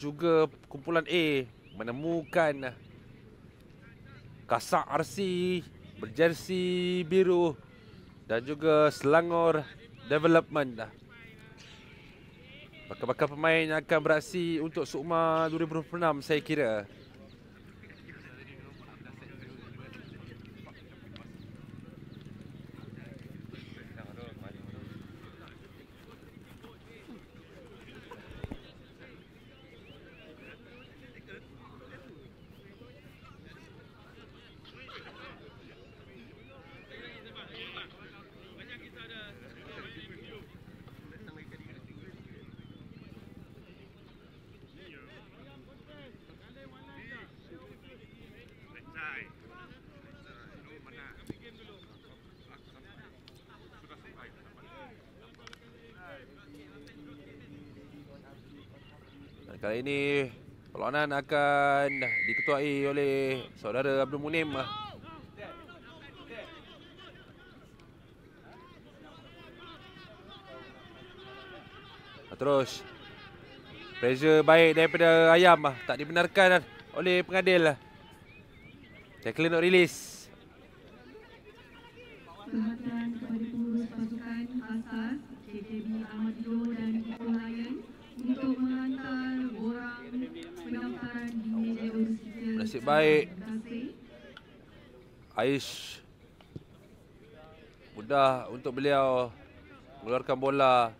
juga kumpulan A menemukan Kasak RC berjersey biru dan juga Selangor Development. Bakal-bakal pemain yang akan beraksi untuk Sukma 2026 saya kira. Kali ini perlawanan akan diketuai oleh saudara Abdul Munim. Terus pressure baik daripada Ayam, tak dibenarkan oleh pengadil. Tackle not release. Perhatian kepada pengurus pasukan asas KKB Ahmad Lo dan Ipoh Lion untuk menghantar borang pendaftaran di meja urus kita. Nasib baik Aish mudah untuk beliau mengeluarkan bola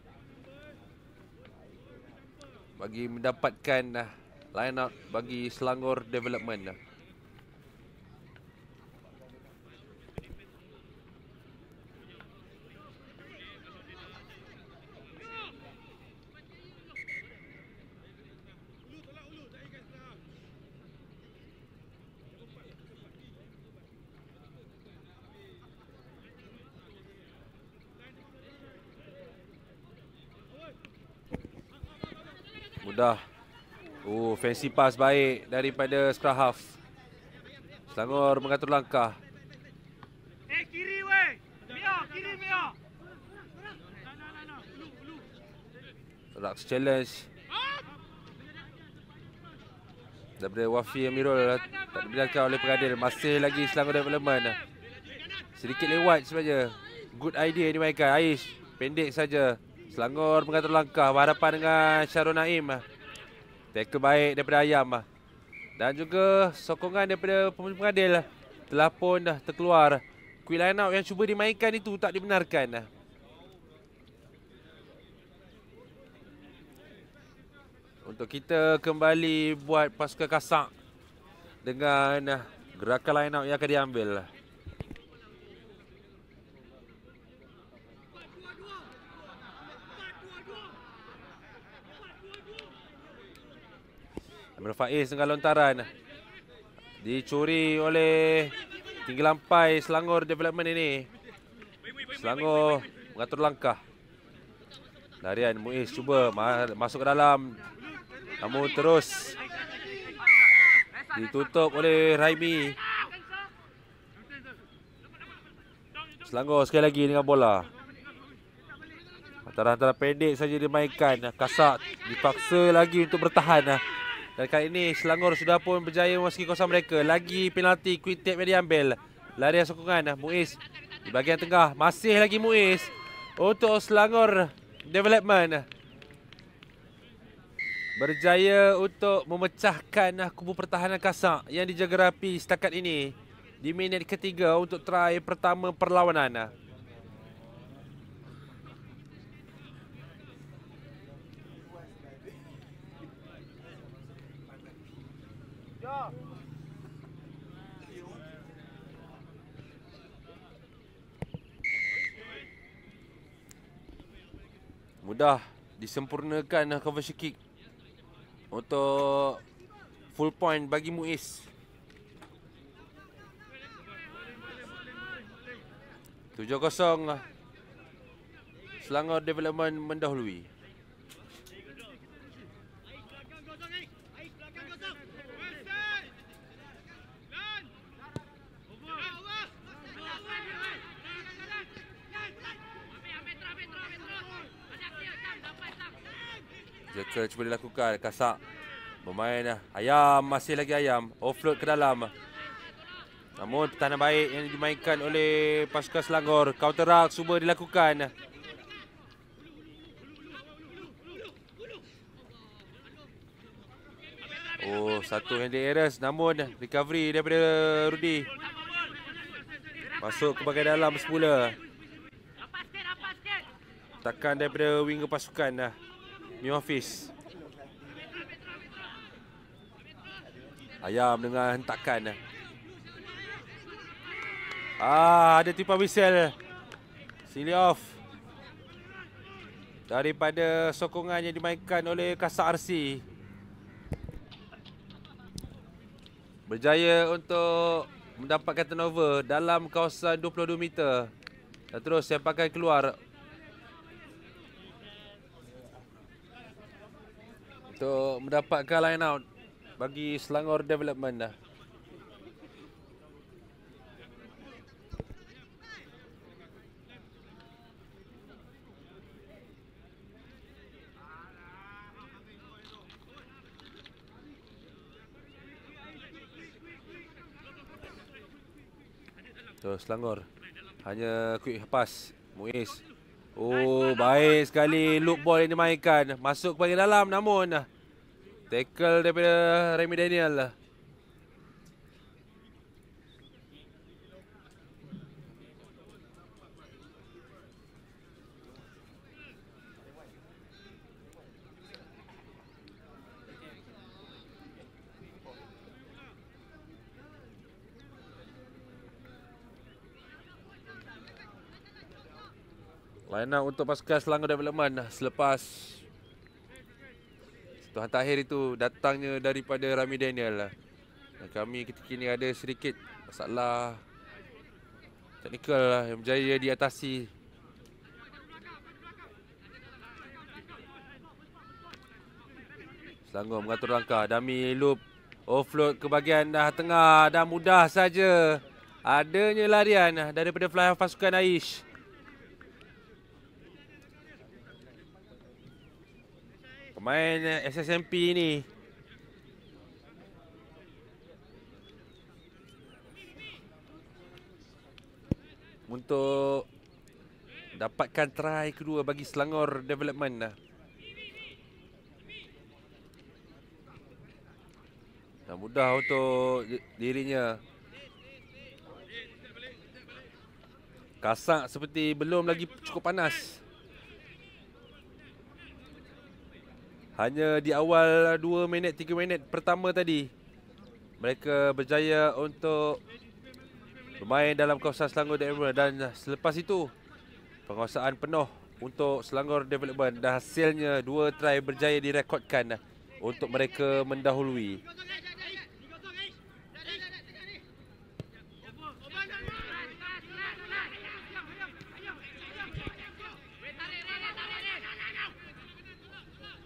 bagi mendapatkan line out bagi Selangor Development. Mudah. Fancy pass baik daripada scrum half. Selangor mengatur langkah. Kiri weh. Mia, kiri Mia. Rux challenge daripada Wafi Amirul tak dibenarkan oleh pengadil. Masih lagi Selangor Development. Sedikit lewat saja. Good idea dimainkan. Aish pendek saja. Selangor mengatur langkah berhadapan dengan Syarul Naim. Tackle baik daripada Ayam. Dan juga sokongan daripada pengadil telah pun terkeluar. Quick line out yang cuba dimainkan itu tak dibenarkan. Untuk kita kembali buat pasukan Kasak dengan gerakan line out yang akan diambil. Amir Faiz dengan lontaran dicuri oleh tinggi lampai Selangor Development ini. Selangor mengatur langkah. Larian Muiz cuba masuk ke dalam, namun terus ditutup oleh Raimi. Selangor sekali lagi dengan bola. Antara-antara pendek saja dimainkan. Kasak dipaksa lagi untuk bertahan. Dan kali ini Selangor sudah pun berjaya memasuki kawasan mereka. Lagi penalti quick tap yang diambil. Larian sokongan Muiz di bahagian tengah. Masih lagi Muiz untuk Selangor Development. Berjaya untuk memecahkan kubu pertahanan Kasak yang dijaga rapi setakat ini di minit ketiga untuk try pertama perlawanan. Mudah disempurnakan conversion kick untuk full point bagi Muiz. 7-0 Selangor Development mendahului. Jeka cuba dilakukan. Kasak Bermain Ayam, masih lagi Ayam. Offload ke dalam. Namun pertahanan baik yang dimainkan oleh pasukan Selangor. Counter ruck cuba dilakukan. Oh, satu handle errors. Namun recovery daripada Rudy. Masuk ke bahagian dalam semula. Tekan daripada winger pasukan New Office. Ayam dengan hentakan. Ada tiupan whistle. Silly off. Daripada sokongan yang dimainkan oleh Kasak RC. Berjaya untuk mendapatkan turnover dalam kawasan 22 meter. Dan terus sempakan keluar. Untuk mendapatkan line out bagi Selangor Development. So, Selangor hanya quick pass. Muiz. Oh, baik sekali loop ball yang dimainkan. Masuk ke bahagian dalam namun tackle daripada Remy Daniel. Line up untuk pasukan Selangor Development selepas sentuhan terakhir itu datangnya daripada Ramy Daniel. Dan kami ketika ini ada sedikit masalah teknikal yang berjaya diatasi. Selangor mengatur langkah. Dami loop offload ke bahagian tengah dan mudah saja adanya larian daripada fly half pasukan Aish. Pemain SSMP ni untuk dapatkan try kedua bagi Selangor Development. Dan mudah untuk dirinya. Kasak seperti belum lagi cukup panas. Hanya di awal 2 minit, 3 minit pertama tadi mereka berjaya untuk bermain dalam kawasan Selangor Development. Dan selepas itu penguasaan penuh untuk Selangor Development. Dan hasilnya 2 try berjaya direkodkan untuk mereka mendahului.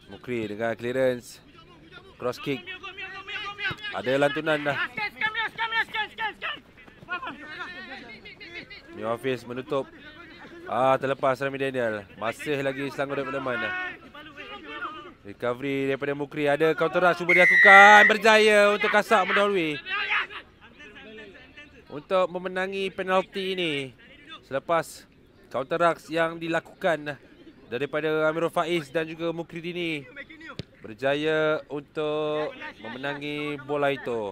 Mukri dengan clearance. Cross kick. Ada lantunan dah. New Office menutup. Terlepas Ramy Daniel. Masih lagi Selangor Development. Recovery daripada Mukri. Ada counter rush cuba dilakukan. Berjaya untuk Kasak mendahului. Untuk memenangi penalti ini. Selepas counter rush yang dilakukan daripada Amirul Faiz dan juga Mukri Dini berjaya untuk memenangi bola itu.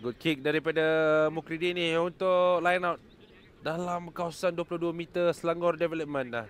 Good kick daripada Mukri Dini untuk line out dalam kawasan 22 meter Selangor Development.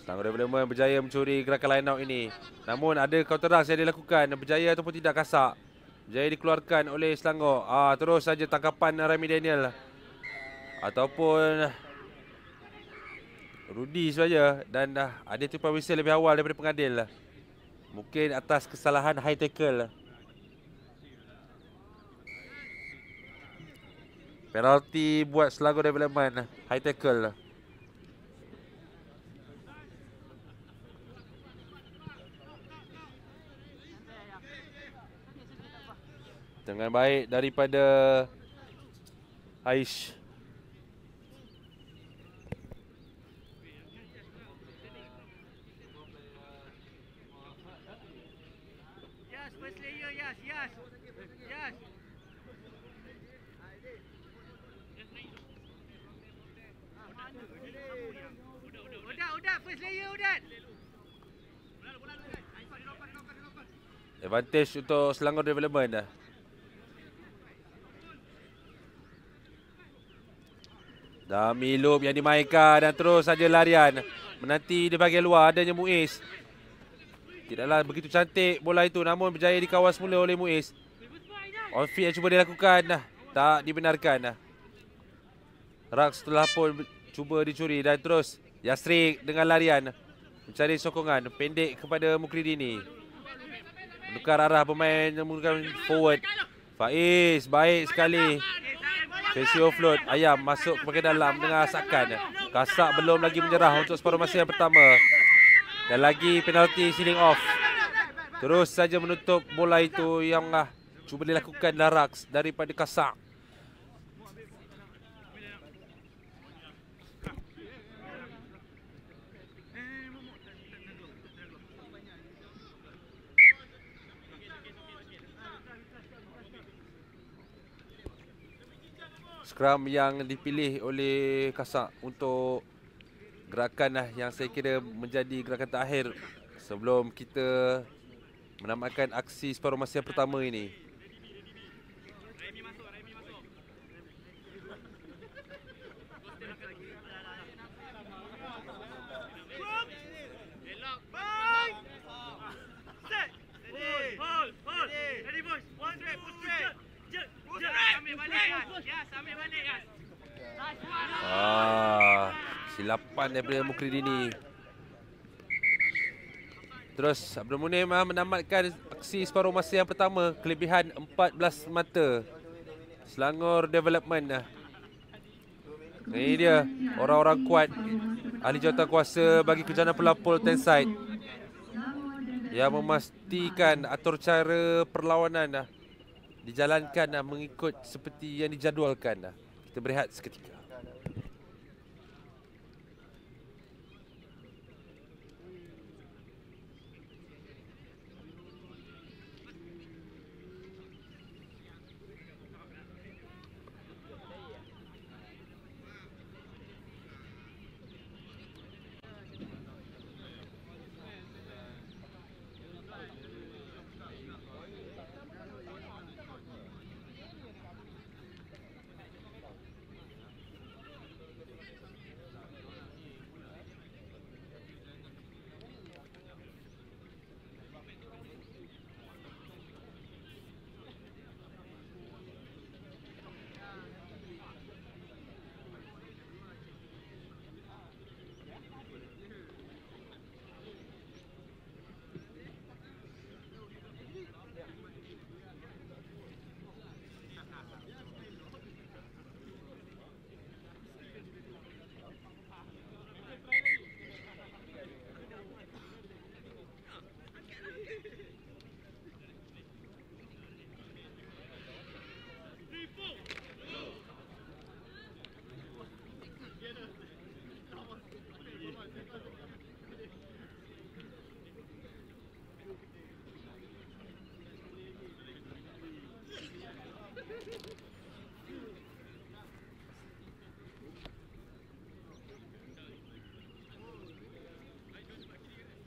Selangor Development berjaya mencuri gerakan line out ini. Namun ada counter rush yang dilakukan. Berjaya ataupun tidak Kasak. Berjaya dikeluarkan oleh Selangor. Terus saja tangkapan Ramy Daniel. Ataupun Rudy saja. Dan ada tiupan whistle lebih awal daripada pengadil. Mungkin atas kesalahan high tackle. Penalti buat Selangor Development. High tackle. Dengan baik daripada Aish. Yes, first layer, yes, yes. Yes. Udat, first layer, Udat. Advantage untuk Selangor Development. Dami loop yang dimainkan dan terus saja larian. Menanti di bahagian luar adanya Muiz. Tidaklah begitu cantik bola itu, namun berjaya dikawal semula oleh Muiz. On field yang cuba dilakukan tak dibenarkan. Raks telah pun cuba dicuri dan terus Yasri dengan larian mencari sokongan pendek kepada Mukridini. Menukar arah pemain yang menggunakan forward. Faiz baik sekali. Fancy offload. Ayam masuk ke dalam dengan asakan. Kasak belum lagi menyerah untuk separuh masa yang pertama. Dan lagi penalti sealing off. Terus saja menutup bola itu yang cuba dilakukan Raks daripada Kasak. Scrum yang dipilih oleh Kasak untuk gerakan yang saya kira menjadi gerakan terakhir sebelum kita menamatkan aksi separuh masa yang pertama ini. Silapan daripada Mukridini. Terus Abdul Munim menamatkan aksi separuh masa yang pertama. Kelebihan 14 mata Selangor Development. Ini dia orang-orang kuat ahli jawatan kuasa bagi Kejana Pelapul Tenside yang memastikan atur cara perlawanan dijalankan mengikut seperti yang dijadualkan. Kita berehat seketika.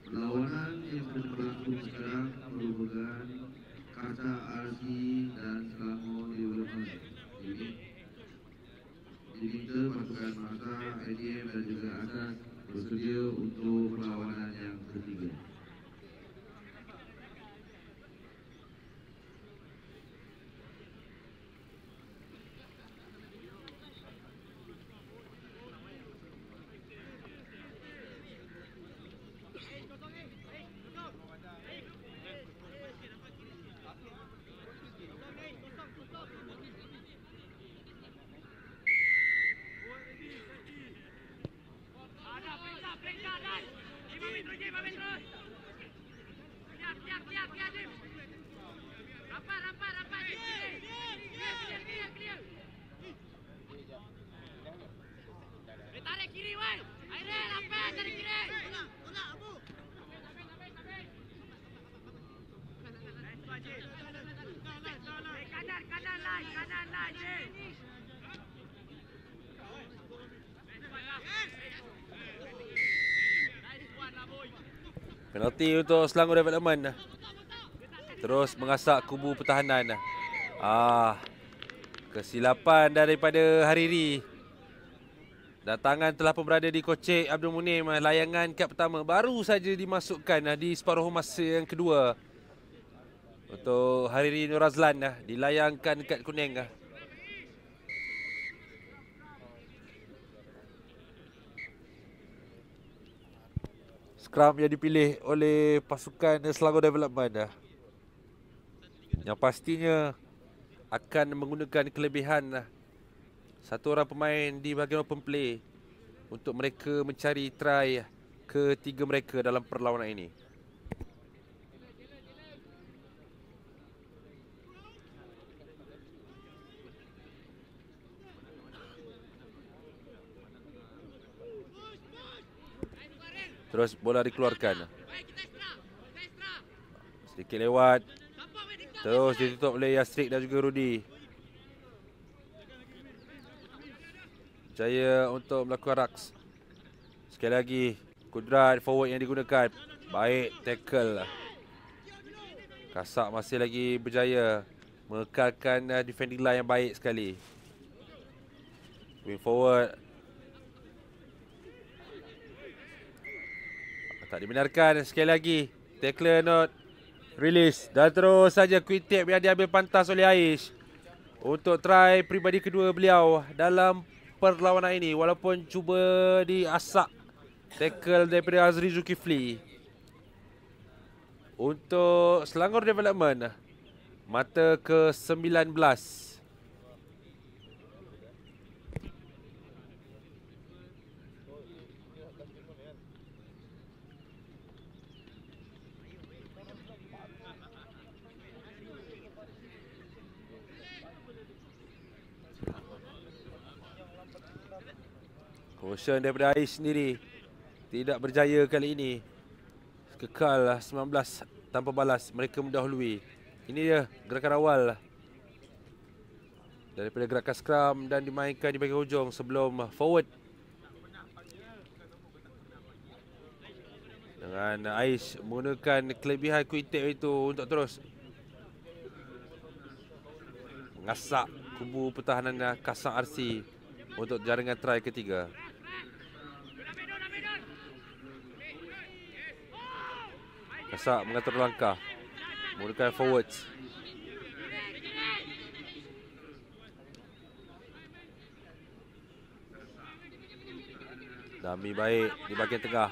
Perlawanan yang sedang berlangsung sekarang merupakan Kaca Arsi dan Selangor Development. Diminta pasukan masa ADM dan juga asas bersedia untuk perlawanan yang ketiga. Penalti untuk Selangor Development. Terus mengasak kubu pertahanan. Kesilapan daripada Hariri. Datangan telah pun berada di Kocek Abdul Munim. Layangan kad pertama baru saja dimasukkan di separuh masa yang kedua. Untuk Hariri Nur Azlan dilayangkan kad kuning. Scrum yang dipilih oleh pasukan Selangor Development, yang pastinya akan menggunakan kelebihan satu orang pemain di bahagian open play untuk mereka mencari try ketiga mereka dalam perlawanan ini. Terus bola dikeluarkan. Sedikit lewat. Terus ditutup oleh Yasrik dan juga Rudy. Jaya untuk melakukan raks. Sekali lagi kudrat forward yang digunakan. Baik tackle. Kasak masih lagi berjaya mengekalkan defending line yang baik sekali. Wing forward. Tak dibenarkan. Sekali lagi tackler not release. Dan terus saja quick tap yang diambil pantas oleh Aish untuk try peribadi kedua beliau dalam perlawanan ini. Walaupun cuba diasak tackle daripada Azri Zulkifli. Untuk Selangor Development, mata ke-19. Caution daripada Aish sendiri tidak berjaya kali ini. Kekal 19 tanpa balas. Mereka mendahului. Ini dia gerakan awal daripada gerakan scrum dan dimainkan di bahagian hujung sebelum forward. Dengan Aish menggunakan kelebihan quick tap itu untuk terus mengasak kubu pertahanan Kasang RC untuk jaringan try ketiga. Kasak mengatur langkah, menggunakan forwards. Dami baik di bahagian tengah.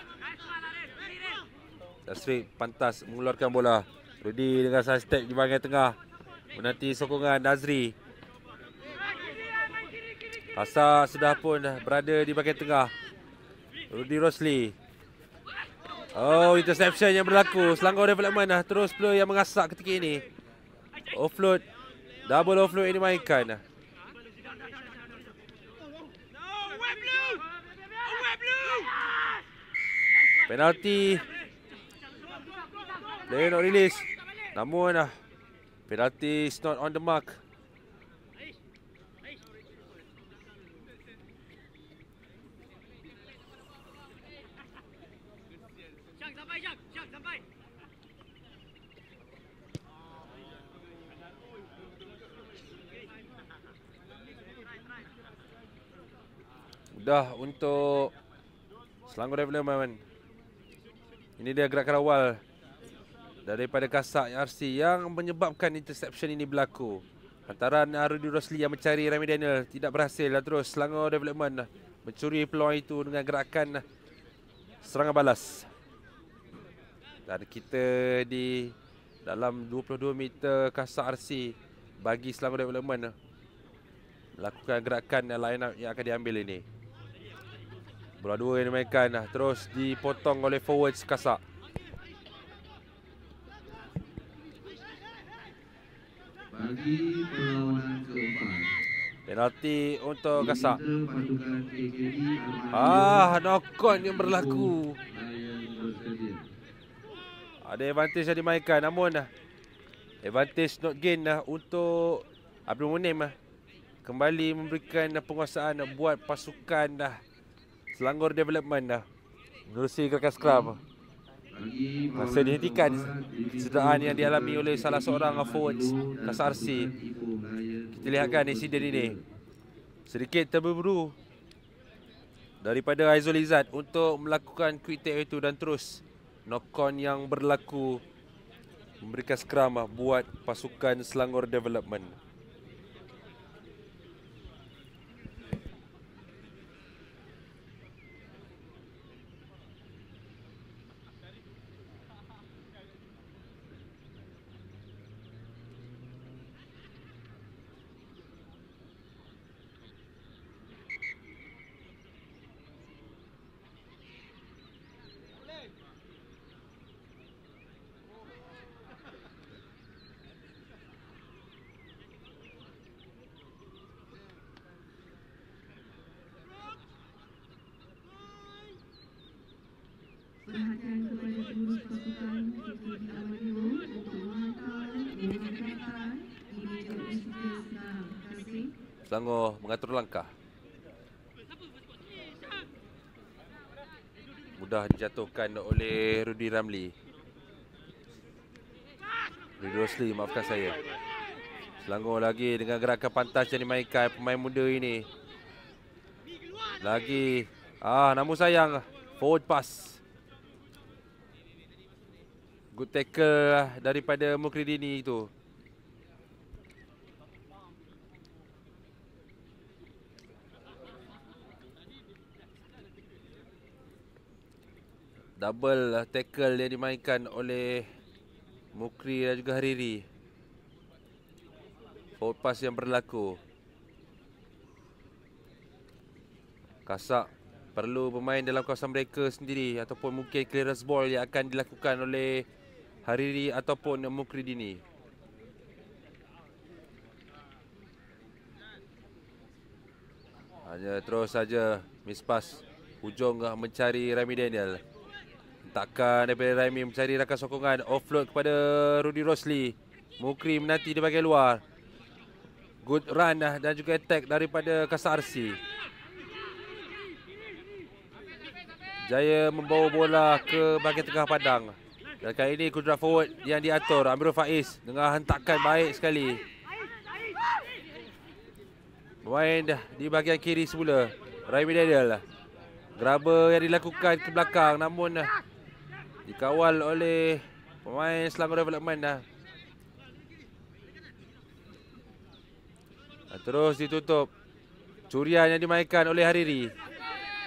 Tasrik pantas mengeluarkan bola. Rudy dengan side step di bahagian tengah menanti sokongan Nazri. Kasak sudah pun berada di bahagian tengah. Rudy Rosli. Oh, interception yang berlaku. Selangor Development terus pula yang mengasak ketika ini. Offload. Double offload yang dimainkan. Penalti. Player not release. Namun penalti is not on the mark. Mudah untuk Selangor Development. Ini dia gerakan awal daripada Kasak RC yang menyebabkan interception ini berlaku. Lantaran Rudy Rosli yang mencari Rami Daniel tidak berhasil. Dan terus Selangor Development mencuri peluang itu dengan gerakan serangan balas. Dan kita di dalam 22 meter Kasak RC bagi Selangor Development melakukan gerakan line up yang akan diambil ini. Bola dua yang dimainkan terus dipotong oleh forwards Kasak. Bagi perlawanan keempat, penalti untuk Kasak. pasukan KKB Knock-on yang berlaku. Ada advantage yang dimainkan, namun advantage not gain untuk Abdul Munim kembali memberikan penguasaan buat pasukan Selangor Development menerusi gerakan scrum. Masa dihentikan cederaan yang dialami oleh salah seorang forwards KSRC. Kita lihatkan insiden ini. Sedikit terburu-buru daripada Aizul Izzat untuk melakukan quick take itu dan terus knock on yang berlaku memberikan scrum buat pasukan Selangor Development. Perhatian kepada pengurus pasukan KKB Amadio untuk menghantar gerakan di meja usia sekarang. Terima kasih. Selangor mengatur langkah. Mudah dijatuhkan oleh Rudy Ramli. Rudy Rosli, maafkan saya. Selangor lagi dengan gerakan pantas yang dimainkan pemain muda ini. Lagi namun sayang forward pass. Good tackle daripada Mukridini itu. Double tackle yang dimainkan oleh Mukri dan juga Hariri. Forward pass yang berlaku. Kasak perlu bermain dalam kawasan mereka sendiri ataupun mungkin clearance ball yang akan dilakukan oleh Hariri ataupun Mukridini. Hanya terus saja miss pass hujung mencari Rami Daniel. Takkan daripada Rami mencari rakan sokongan, offload kepada Rudy Rosli. Mukri menanti di bahagian luar. Good run dan juga attack daripada KSRC. Jaya membawa bola ke bahagian tengah padang. Dan kali ini kudrat forward yang diatur Amirul Faiz dengan hentakan baik sekali. Bermain di bahagian kiri semula Rami Daniel. Grabber yang dilakukan ke belakang namun dikawal oleh pemain Selangor Development. Terus ditutup. Curian yang dimainkan oleh Hariri.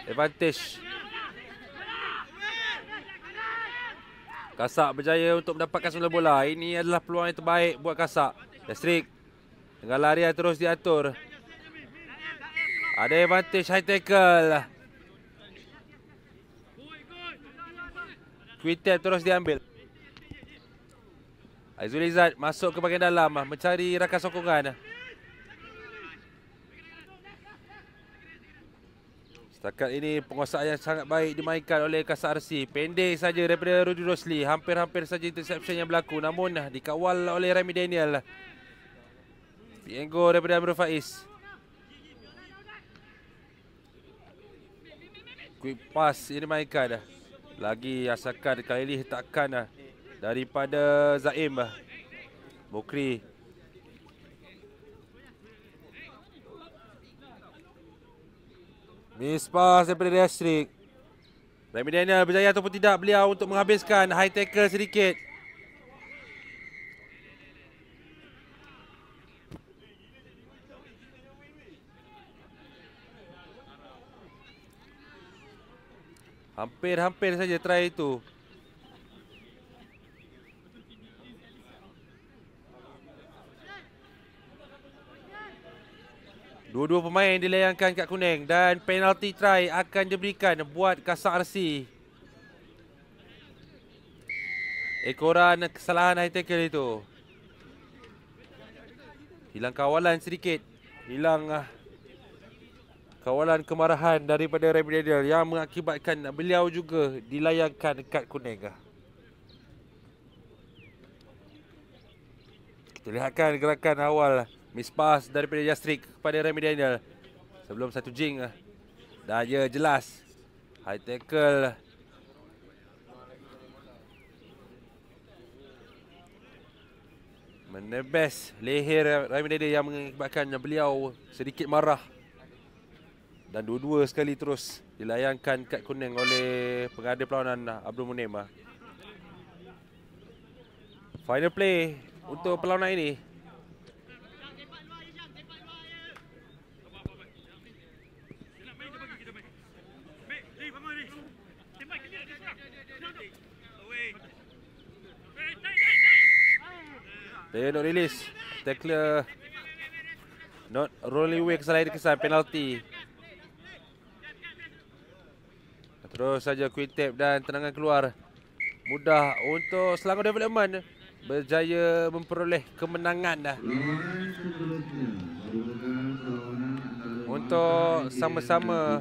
Advantage. Kasak berjaya untuk mendapatkan semula bola. Ini adalah peluang yang terbaik buat Kasak. Lestrik dengan larian terus diatur. Ada advantage high tackle. Quick tap terus diambil. Aizul Izzat masuk ke bahagian dalam mencari rakan sokongan. Setakat ini penguasaan yang sangat baik dimainkan oleh KSRC. Pendek saja daripada Rudy Rosli. Hampir-hampir saja interception yang berlaku. Namun dikawal oleh Rami Daniel. Pienggo daripada Amirul Faiz. Quick pass yang dimainkan. Lagi asalkan kali ini hentakan daripada Zaim. Mukri. Miss pass daripada Lestrik. Rami Daniel berjaya ataupun tidak beliau untuk menghabiskan high tackle sedikit. Hampir-hampir saja try itu. Dua-dua pemain dilayangkan kad kuning dan penalty try akan diberikan buat KSRC. Ekoran kesalahan high tackle itu. Hilang kawalan sedikit. Hilang kawalan kemarahan daripada Rami Daniel yang mengakibatkan beliau juga dilayangkan kad kuning. Kita lihatkan gerakan awal Miss pass daripada Yastrik kepada Remy Daniel. Sebelum satu jing. Daya jelas. High tackle. Menebas leher Remy Daniel yang mengakibatkan beliau sedikit marah. Dan dua-dua sekali terus dilayangkan kad kuning oleh pengada perlawanan Abdul Munim. Final play untuk perlawanan ini. Player not release. Tackler not rolling away, kesalahan kesan, penalti. Terus saja Quintep dan tendangan keluar. Mudah untuk Selangor Development berjaya memperoleh kemenangan dah. Untuk sama-sama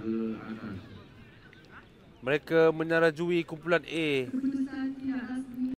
mereka menyarajui kumpulan A